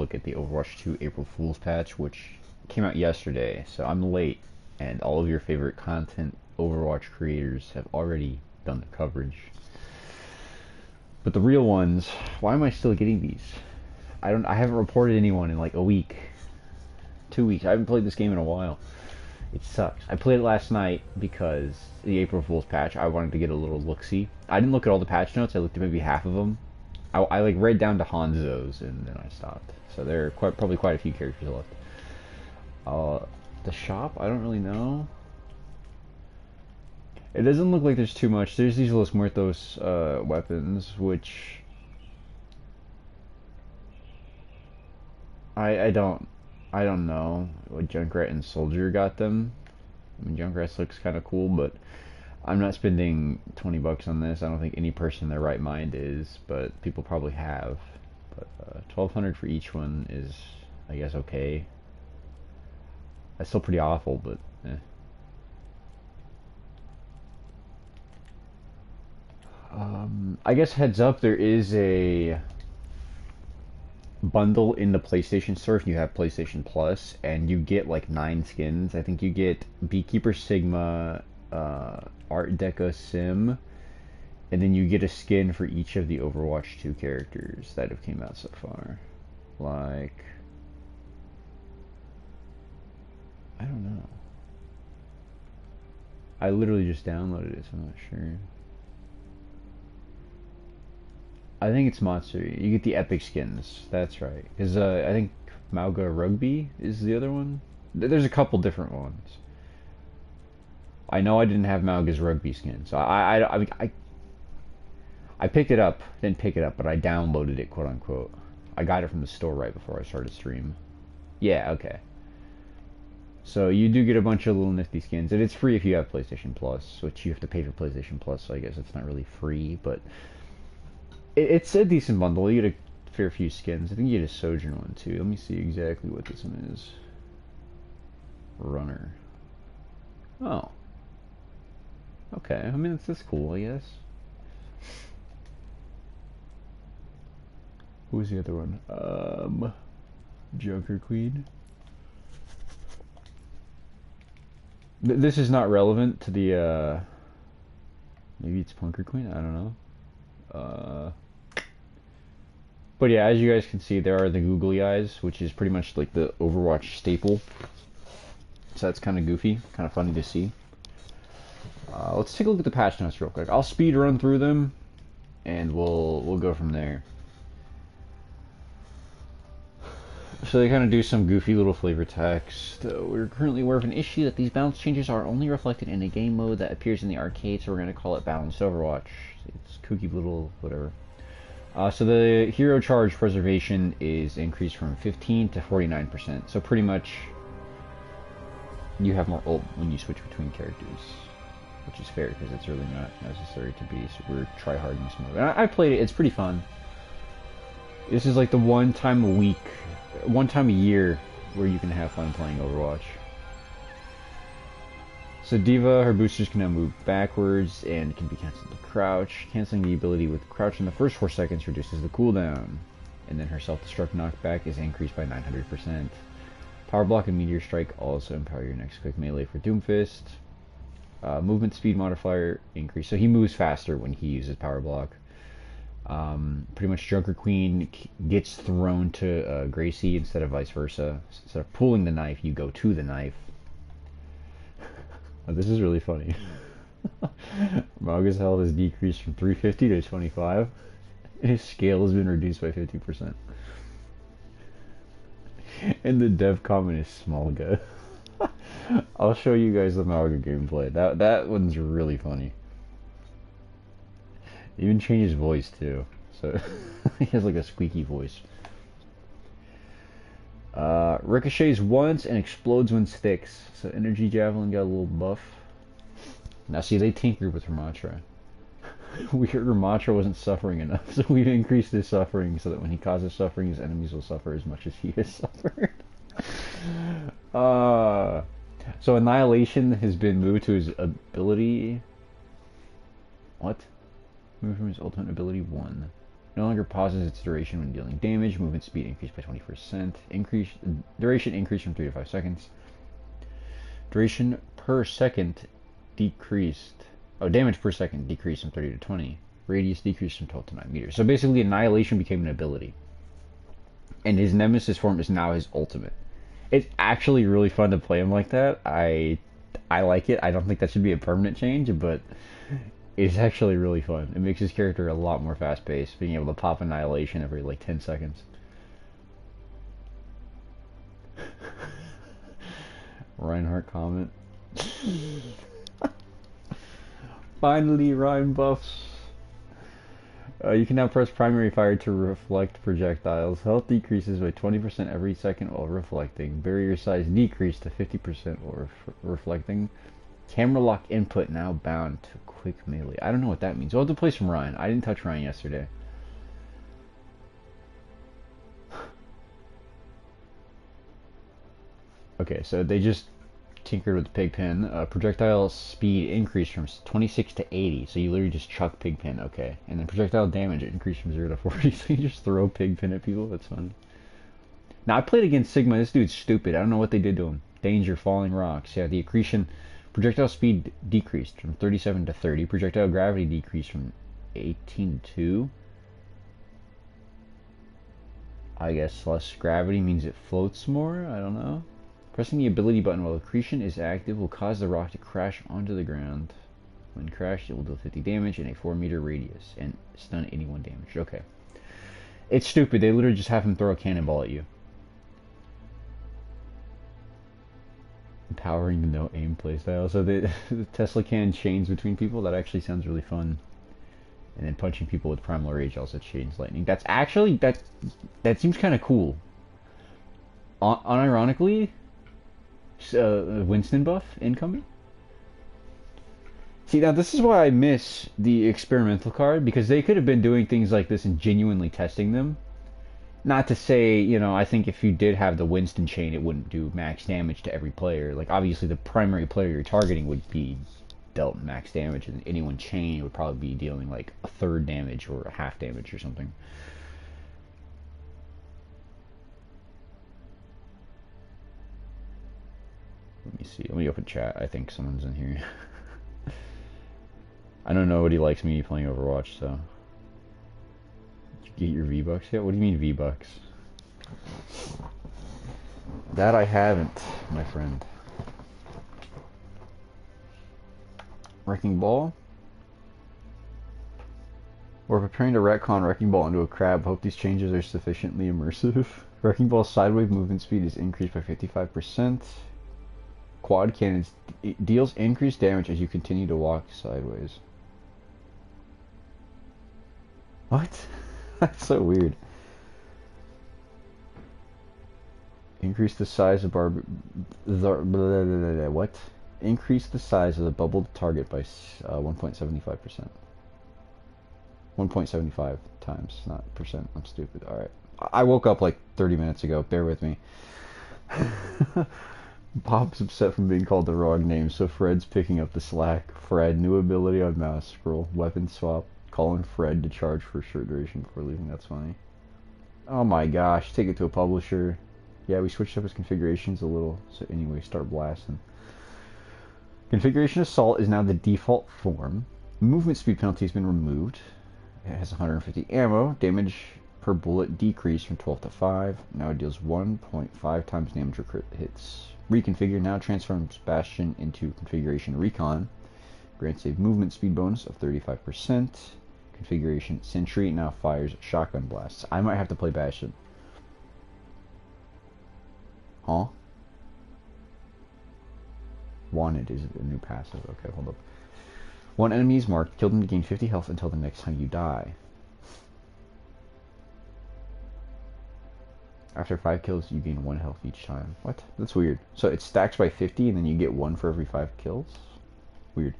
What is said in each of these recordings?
look at the Overwatch 2 April Fool's patch, which came out yesterday, so I'm late, and all of your favorite content Overwatch creators have already done the coverage. But the real ones, why am I still getting these? I haven't reported anyone in like a week, 2 weeks. I haven't played this game in a while. It sucks. I played it last night because the April Fool's patch, I wanted to get a little look-see. I didn't look at all the patch notes, I looked at maybe half of them. I like read down to Hanzo's and then I stopped. So there are probably quite a few characters left. The shop, I don't really know. It doesn't look like there's too much. There's these Los Muertos weapons, which I don't know what Junkrat and Soldier got them. I mean, Junkrat looks kind of cool, but I'm not spending 20 bucks on this. I don't think any person in their right mind is, but people probably have. But 1,200 for each one is, I guess, okay. That's still pretty awful, but eh. I guess heads up, there is a bundle in the PlayStation Store if you have PlayStation Plus, and you get like 9 skins. I think you get Beekeeper Sigma, Art Deco Sim, and then you get a skin for each of the Overwatch 2 characters that have came out so far. Like, I don't know. I literally just downloaded it, so I'm not sure. I think it's Matsuri. You get the epic skins. That's right. Because I think Mauga Rugby is the other one. There's a couple different ones. I know I didn't have Mauga's Rugby skin, so I picked it up. Didn't pick it up, but I downloaded it, quote unquote. I got it from the store right before I started stream. Yeah, okay. So you do get a bunch of little nifty skins, and it's free if you have PlayStation Plus, which you have to pay for PlayStation Plus, so I guess it's not really free, but it's a decent bundle. You get a fair few skins. I think you get a Sojourn one too. Let me see exactly what this one is. Runner. Oh. Okay. I mean, that's cool, I guess. Who was the other one? Joker Queen. This is not relevant to the, maybe it's Punker Queen? I don't know. But yeah, as you guys can see, there are the googly eyes, which is pretty much like the Overwatch staple. So that's kind of goofy, kind of funny to see. Let's take a look at the patch notes real quick. I'll speed run through them, and we'll go from there. So they kind of do some goofy little flavor text. We're currently aware of an issue that these balance changes are only reflected in a game mode that appears in the arcade, so we're going to call it Balanced Overwatch. It's kooky little whatever. So the hero charge preservation is increased from 15 to 49%. So pretty much you have more ult when you switch between characters, which is fair because it's really not necessary to be super try-hard in this mode. And I played it, it's pretty fun. This is like the one time a year where you can have fun playing Overwatch. So D.Va, her boosters can now move backwards and can be cancelled to crouch. Cancelling the ability with crouch in the first 4 seconds reduces the cooldown. And then her self-destruct knockback is increased by 900%. Power block and meteor strike also empower your next quick melee for Doomfist. Movement speed modifier increase. So he moves faster when he uses power block. Pretty much Joker Queen gets thrown to Gracie instead of vice versa. Instead of pulling the knife, you go to the knife. Oh, this is really funny. Mauga's health is decreased from 350 to 25. His scale has been reduced by 50%. And the dev comment is small guy. I'll show you guys the Mauga gameplay. That one's really funny. He even changed his voice too. So he has like a squeaky voice. Ricochets once and explodes when sticks. So Energy Javelin got a little buff. Now see, they tinkered with Ramatra. We heard Ramatra wasn't suffering enough, so we've increased his suffering so that when he causes suffering, his enemies will suffer as much as he has suffered. So Annihilation has been moved to his ability. What? Moved from his ultimate ability 1. No longer pauses its duration when dealing damage. Movement speed increased by 20%. Duration increased from 3 to 5 seconds. Duration per second decreased. Oh, damage per second decreased from 30 to 20. Radius decreased from 12 to 9 meters. So basically, Annihilation became an ability. And his Nemesis form is now his ultimate. It's actually really fun to play him like that. I like it. I don't think that should be a permanent change, but it's actually really fun. It makes his character a lot more fast-paced, being able to pop Annihilation every like 10 seconds. Reinhardt comment. Finally, Ryan buffs. You can now press primary fire to reflect projectiles. Health decreases by 20% every second while reflecting. Barrier size decreased to 50% while reflecting. Camera lock input now bound to quick melee. I don't know what that means. We'll have to play some Ryan. I didn't touch Ryan yesterday. Okay, so they just tinkered with Pigpen. Projectile speed increased from 26 to 80, so you literally just chuck Pigpen, okay. And then projectile damage increased from 0 to 40, so you just throw Pigpen at people. That's funny. Now, I played against Sigma. This dude's stupid. I don't know what they did to him. Danger, falling rocks. Yeah, the accretion. Projectile speed decreased from 37 to 30. Projectile gravity decreased from 18 to 2. I guess less gravity means it floats more? I don't know. Pressing the ability button while accretion is active will cause the rock to crash onto the ground. When crashed, it will deal 50 damage in a 4-meter radius and stun anyone damaged. Okay. It's stupid. They literally just have him throw a cannonball at you. Empowering the no aim playstyle. So the Tesla cannon chains between people. That actually sounds really fun. And then punching people with Primal Rage also chains lightning. That's actually, that seems kind of cool. Unironically, Winston buff incoming. See, now this is why I miss the experimental card, because they could have been doing things like this and genuinely testing them. Not to say, you know, I think if you did have the Winston chain, it wouldn't do max damage to every player. Like, obviously the primary player you're targeting would be dealt max damage, and anyone chain would probably be dealing like a third damage or a half damage or something. Let me see. Let me open chat. I think someone's in here. I don't know nobody likes me playing Overwatch, so. Did you get your V-Bucks yet? What do you mean V-Bucks? That I haven't, my friend. Wrecking Ball? We're preparing to retcon Wrecking Ball into a crab. Hope these changes are sufficiently immersive. Wrecking Ball's sideways movement speed is increased by 55%. Quad cannons deals increased damage as you continue to walk sideways. What? That's so weird. Increase the size of what? Increase the size of the bubbled target by 1.75%. 1.75 times, not percent. I'm stupid. Alright. I woke up like 30 minutes ago. Bear with me. Bob's upset from being called the wrong name, so Fred's picking up the slack. Fred, new ability on mouse scroll. Weapon swap. Calling Fred to charge for a short duration before leaving. That's funny. Oh my gosh. Take it to a publisher. Yeah, we switched up his configurations a little. So anyway, start blasting. Configuration Assault is now the default form. Movement speed penalty has been removed. It has 150 ammo. Damage per bullet decreased from 12 to 5. Now it deals 1.5 times damage for crit hits. Reconfigure now transforms Bastion into Configuration Recon. Grants a movement speed bonus of 35%. Configuration Sentry now fires shotgun blasts. I might have to play Bastion. Huh? Wanted is a new passive. Okay, hold up. One enemy is marked. Kill them to gain 50 health until the next time you die. After 5 kills, you gain 1 health each time. What? That's weird. So it stacks by 50 and then you get 1 for every 5 kills? Weird.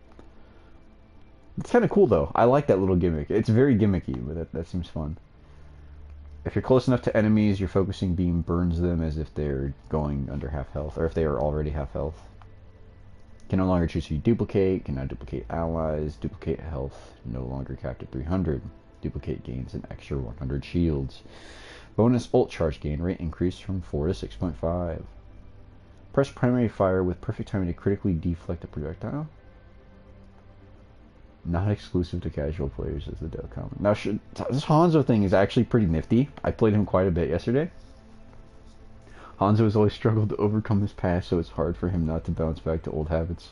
It's kind of cool though. I like that little gimmick. It's very gimmicky, but that seems fun. If you're close enough to enemies, your focusing beam burns them as if they're going under half health, or if they are already half health. Can no longer choose who you duplicate. Can now duplicate allies. Duplicate health. No longer capped at 300. Duplicate gains an extra 100 shields. Bonus ult charge gain rate increased from 4 to 6.5. Press primary fire with perfect timing to critically deflect a projectile. Not exclusive to casual players is the dev comment. Now, this Hanzo thing is actually pretty nifty. I played him quite a bit yesterday. Hanzo has always struggled to overcome his past, so it's hard for him not to bounce back to old habits.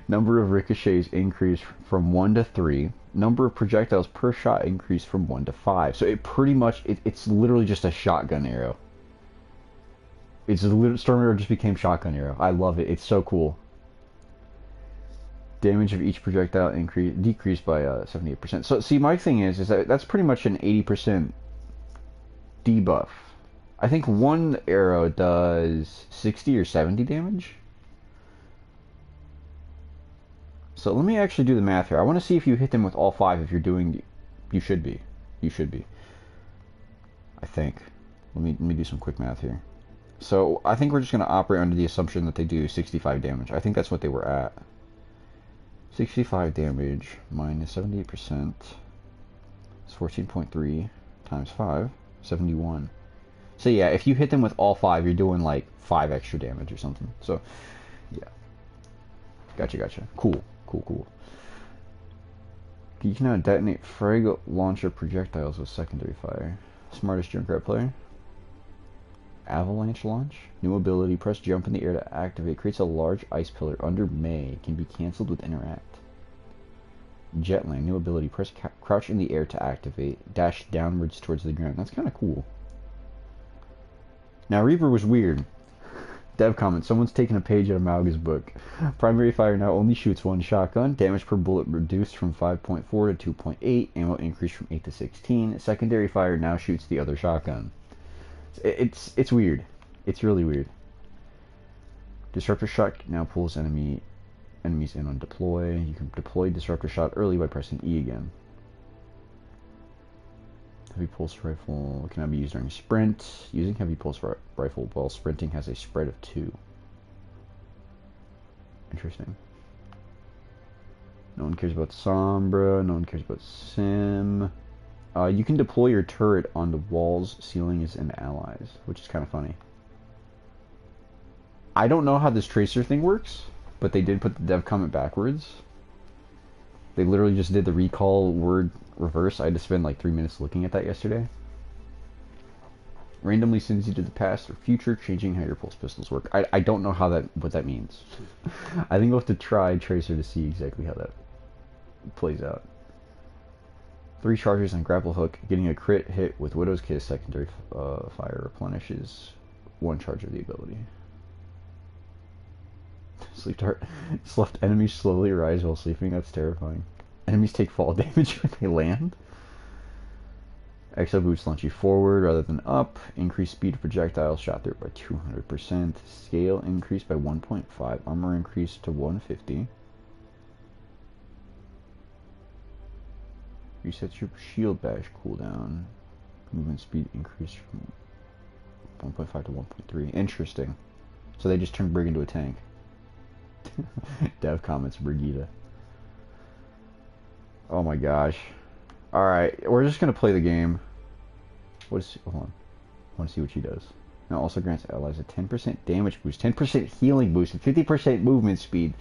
Number of ricochets increased from 1 to 3. Number of projectiles per shot increased from 1 to 5. So it pretty much, it's literally just a shotgun arrow. Storm Arrow just became shotgun arrow. I love it. It's so cool. Damage of each projectile decreased by 78%. So see, my thing is that that's pretty much an 80% debuff. I think one arrow does 60 or 70 damage. So let me actually do the math here. I want to see if you hit them with all 5. If you're doing, you should be. You should be. I think. Let me do some quick math here. So I think we're just going to operate under the assumption that they do 65 damage. I think that's what they were at. 65 damage minus 78%. It's 14.3 times 5. 71. So yeah, if you hit them with all 5, you're doing like 5 extra damage or something. So, yeah. Gotcha. Cool. You can now detonate frag launcher projectiles with secondary fire. Smartest Junkrat player. Avalanche launch. New ability, press jump in the air to activate. Creates a large ice pillar under May. Can be cancelled with interact. Jetland. New ability, press crouch in the air to activate. Dash downwards towards the ground. That's kind of cool. Now, Reaper was weird. Dev comment, someone's taken a page out of Mauga's book. Primary fire now only shoots 1 shotgun. Damage per bullet reduced from 5.4 to 2.8. Ammo increased from 8 to 16. Secondary fire now shoots the other shotgun. It's weird. It's really weird. Disruptor shot now pulls enemies in on deploy. You can deploy disruptor shot early by pressing E again. Heavy pulse rifle cannot be used during sprint. Using heavy pulse rifle while sprinting has a spread of 2. Interesting. No one cares about Sombra. No one cares about Sim. You can deploy your turret onto walls, ceilings, and allies, which is kind of funny. I don't know how this tracer thing works, but they did put the dev comment backwards. They literally just did the recall word reverse. I had to spend like 3 minutes looking at that yesterday. Randomly sends you to the past or future, changing how your pulse pistols work. I don't know what that means. I think we'll have to try Tracer to see exactly how that plays out. 3 charges on grapple hook. Getting a crit hit with Widow's Kiss secondary fire replenishes 1 charge of the ability. Sleep dart. Slept enemies slowly rise while sleeping. That's terrifying. Enemies take fall damage when they land. Exo boots launch you forward rather than up. Increase speed of projectiles shot through by 200%. Scale increased by 1.5. Armor increased to 150. Resets your shield bash cooldown. Movement speed increased from 1.5 to 1.3. Interesting. So they just turned Brig into a tank. Dev comments Brigida. Oh my gosh. Alright, we're just gonna play the game. Hold on. I wanna see what she does. Now also grants allies a 10% damage boost, 10% healing boost, and 50% movement speed.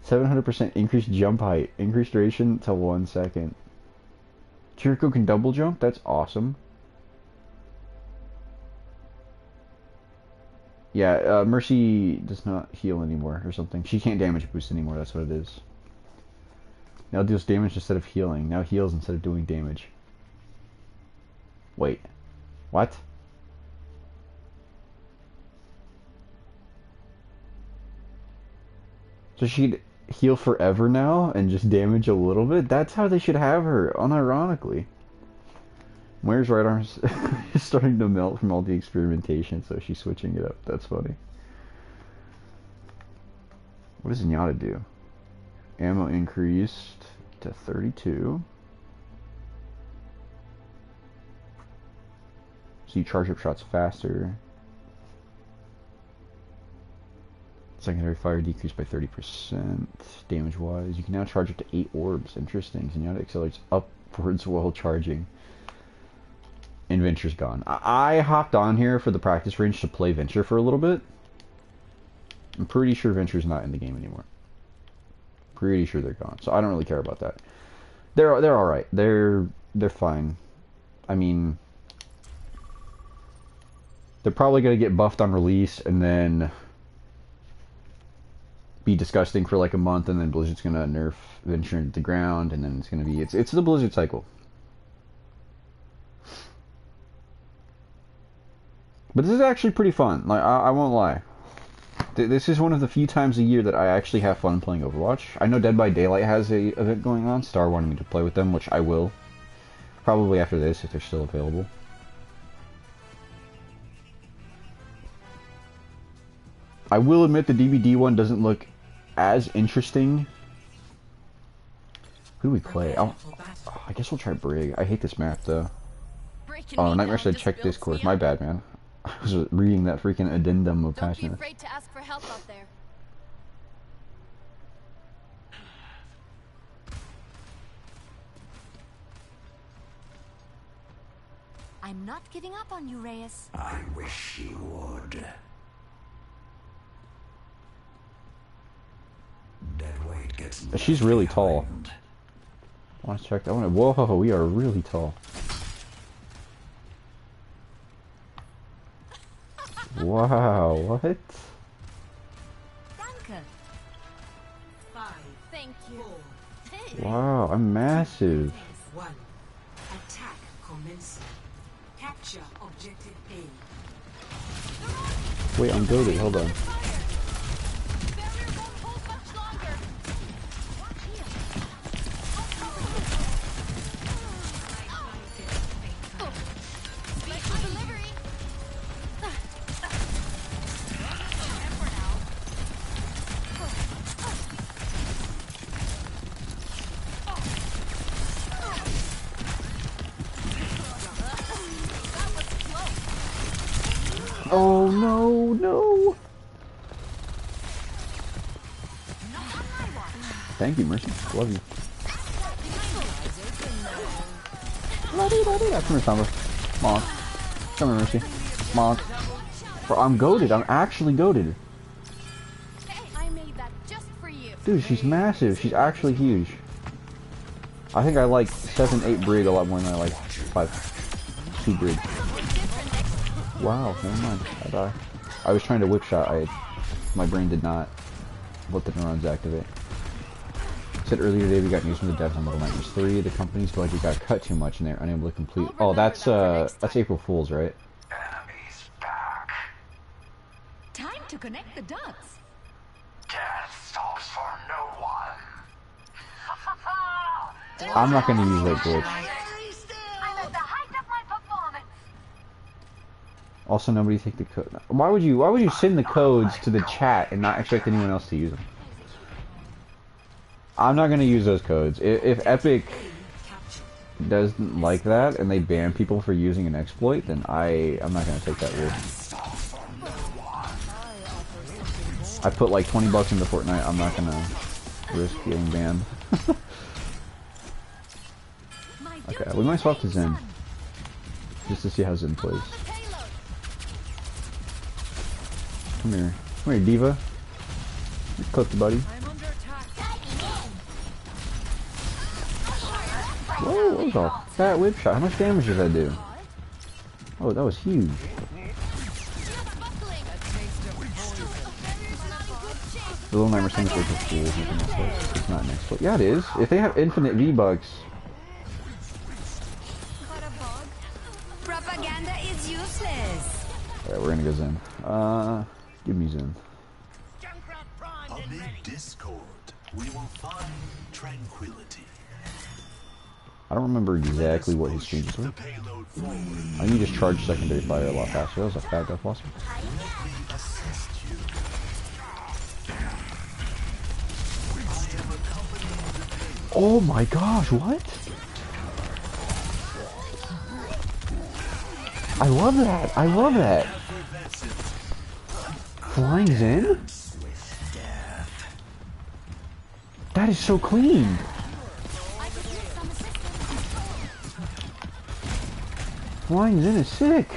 700% increased jump height. Increased duration to 1 second. Chirico can double jump? That's awesome. Yeah, Mercy does not heal anymore or something. She can't damage boost anymore, that's what it is. Now deals damage instead of healing. Now heals instead of doing damage. Wait. What? So she'd heal forever now and just damage a little bit? That's how they should have her, unironically. Moira's right arm is starting to melt from all the experimentation, so she's switching it up. That's funny. What does Zenyatta do? Ammo increased to 32. So you charge up shots faster. Secondary fire decreased by 30% damage-wise. You can now charge up to 8 orbs. Interesting. Zenyatta accelerates up Boards while charging. And Venture's gone. I hopped on here for the practice range to play Venture for a little bit. I'm pretty sure Venture's not in the game anymore. Pretty sure they're gone. So I don't really care about that. They're all right. They're fine. I mean, they're probably gonna get buffed on release and then be disgusting for like a month, and then Blizzard's gonna nerf Venture into the ground, and then it's gonna be it's the Blizzard cycle. But this is actually pretty fun. Like I won't lie. This is one of the few times a year that I actually have fun playing Overwatch. I know Dead by Daylight has a event going on. Star wanted me to play with them, which I will. Probably after this, if they're still available. I will admit the DVD one doesn't look as interesting. Who do we play? Oh, I guess we'll try Brig. I hate this map, though. Oh, Nightmare said check Discord. My bad, man. I was reading that freaking addendum of passion. Don't be afraid to ask for help out there. I'm not giving up on you, Reyes. I wish you would. Dead weight gets She's really tall. I want to check. I want to. Whoa, we are really tall. Wow, what? Danke. 5. Thank you. Wow, I'm massive. 1. Attack commencing. Capture objective A. Wait, I'm goated. Hold on. Oh no, no! Thank you, Mercy. Love you. Love you. Come here, Samba. Come on. Come here, Mercy. Come on. Bro, I'm goated. I'm actually goated. I made that just for you. Dude, she's massive. She's actually huge. I think I like 7-8 Brig a lot more than I like 5-2 Brig. Wow, never mind. I die. I was trying to whip shot. My brain did not let the neurons activate. Said earlier today we got news from the devs on Little Nightmares 3. The company's budget got cut too much and they're unable to complete. Oh, that's April Fool's, right? Enemies back. Time to connect the dots. Death stops for no one. I'm not gonna use that glitch. I'm at the height of my performance. Also, nobody take the code. Why would you send the codes to the chat and not expect anyone else to use them? I'm not gonna use those codes. If Epic doesn't like that and they ban people for using an exploit, then I'm not gonna take that risk. I put like 20 bucks into Fortnite. I'm not gonna risk getting banned. Okay, we might swap to Zen just to see how Zen plays. Come here, Diva. Cook the buddy. Whoa, that was a fat whip shot. How much damage did that do? Oh, that was huge. The Little Nightmare thing is cool. It's not an exploit. Yeah, it is. If they have infinite V-Bucks. Propaganda is useless. Alright, we're gonna go Zen. Give me Zen. Amid discord, we will find tranquility. I don't remember exactly what his changes were. I think you just charge secondary fire a lot faster. That was a fat death blossom. Oh my gosh, what? I love that. I love that. Flying Zen? That is so clean. Flying in is sick.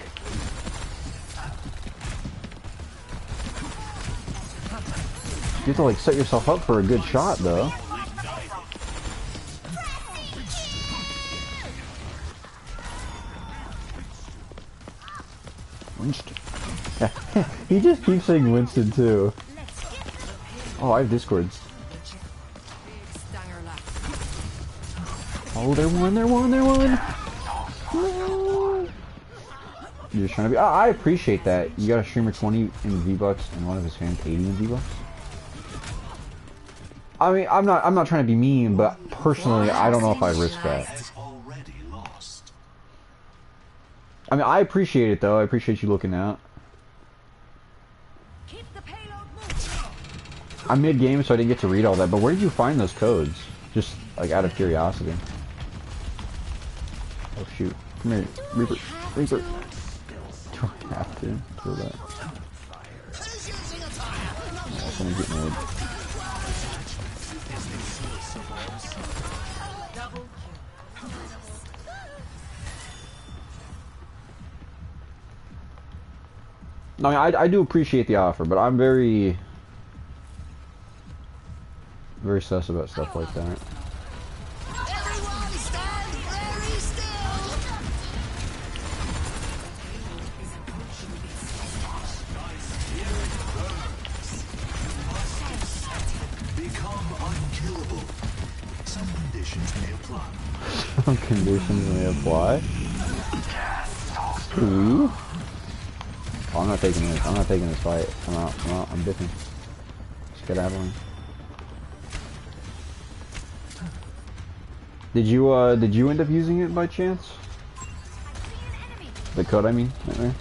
You have to like set yourself up for a good shot though. Winston. He just keeps saying Winston too. Oh, I have Discords. Oh, they're one. No. You're just trying to be. I appreciate that. You got a streamer 20 in V-Bucks and one of his fans 80 in V-Bucks. I mean, I'm not trying to be mean, but personally, I don't know if I risk that. I mean, I appreciate it though. I appreciate you looking out. I'm mid-game, so I didn't get to read all that. But where did you find those codes? Just like out of curiosity. Oh shoot! Come here, Reaper. Do I have to do that? Oh, I'm gonna get mid. No, I do appreciate the offer, but I'm very sus about stuff like that. Everyone stand very still. Become unkillable. Some conditions may apply. Some conditions may apply. Ooh. Oh, I'm not taking this. I'm not taking this fight. I'm out. I'm dipping. Skedaddling. Did you end up using it by chance? The code, I mean. Right there.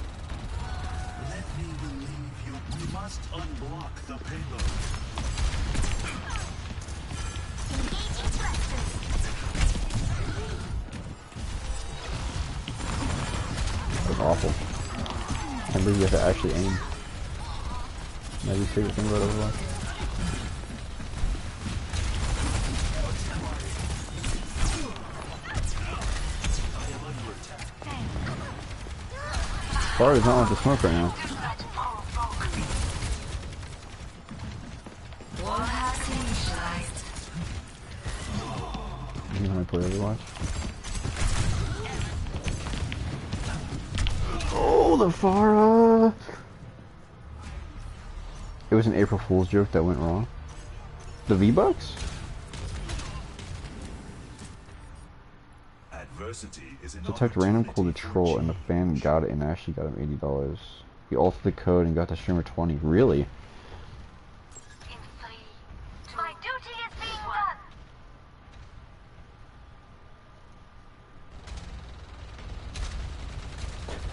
Let me relieve you. You must unblock the payload. That's awful. I believe you have to actually aim. Maybe favorite thing about Overwatch. Bard does not want to smoke right now. You know how I play Overwatch? Oh, the Farah! It was an April Fool's joke that went wrong. The V-Bucks? Adversity is an Detect random cool to troll, and the fan got it and actually got him $80. He altered the code and got the streamer 20. Really? My duty is being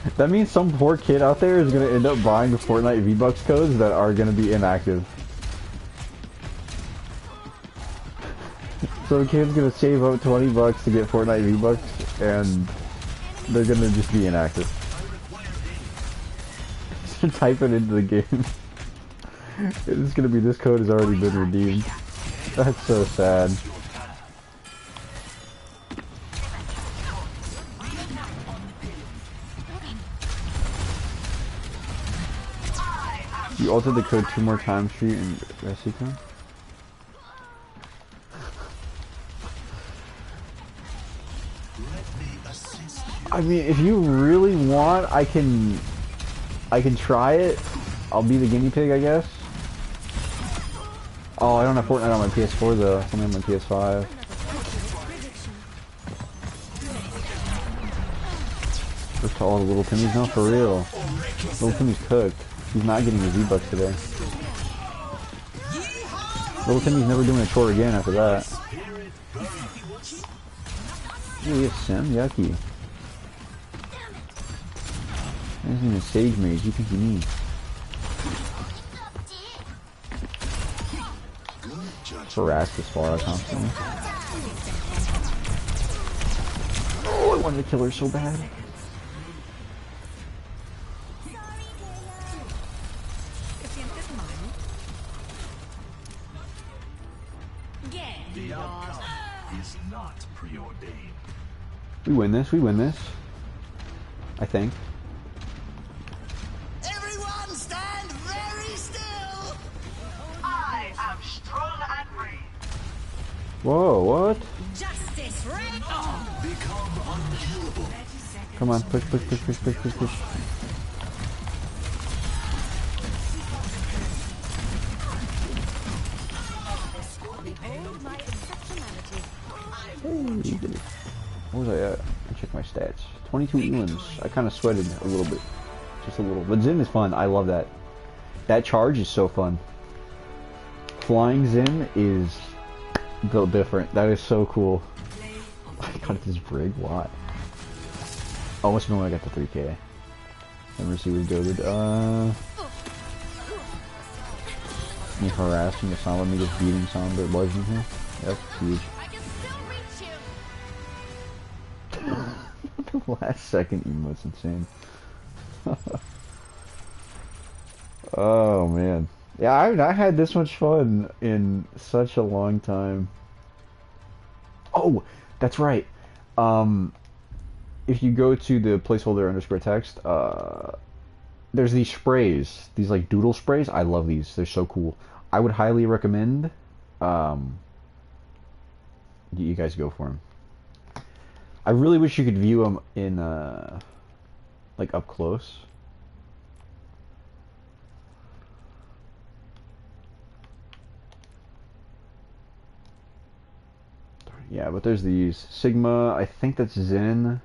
done. That means some poor kid out there is gonna end up buying the Fortnite V-Bucks codes that are gonna be inactive. So the kid's gonna save up 20 bucks to get Fortnite V-Bucks, and they're gonna just be inactive. So type it into the game. It's gonna be, this code has already been redeemed. That's so sad. You altered the code 2 more times, Street and Resicon? I mean, if you really want, I can try it. I'll be the guinea pig, I guess. Oh, I don't have Fortnite on my PS4 though. It's only on my PS5. First to all the little Timmys, no, for real. Little Timmy's cooked. He's not getting his V-Bucks today. Little Timmy's never doing a chore again after that. Ooh, he has Sim? Yucky. He isn't even a Sage Mage. What do you think you need? Harass this far out constantly. Oh, I wanted to kill her so bad. The outcome is not preordained. We win this, we win this. I think. Everyone stand very still! I am strong and brave. Whoa, what? Justice, right? Become unkillable. Come on, push, push, push, push, push, push, push. Behold my exceptionality. What was I at? I check my stats. 22 elims. I kind of sweated a little bit. Just a little. But Zim is fun. I love that. That charge is so fun. Flying Zim is built different. That is so cool. I got this brig. Why? Oh, what's when I got the 3K? Never see what goaded. Me harassing the Sombra, me just beating Sombra bludgeoning here. Yep, huge. I can still reach you. The last second emote's insane. Oh man. Yeah, I had this much fun in such a long time. Oh, that's right. If you go to the placeholder underscore text, there's these sprays, these like doodle sprays. I love these. They're so cool. I would highly recommend you guys go for them. I really wish you could view them in like up close. Yeah, but there's these Sigma. I think that's Zen.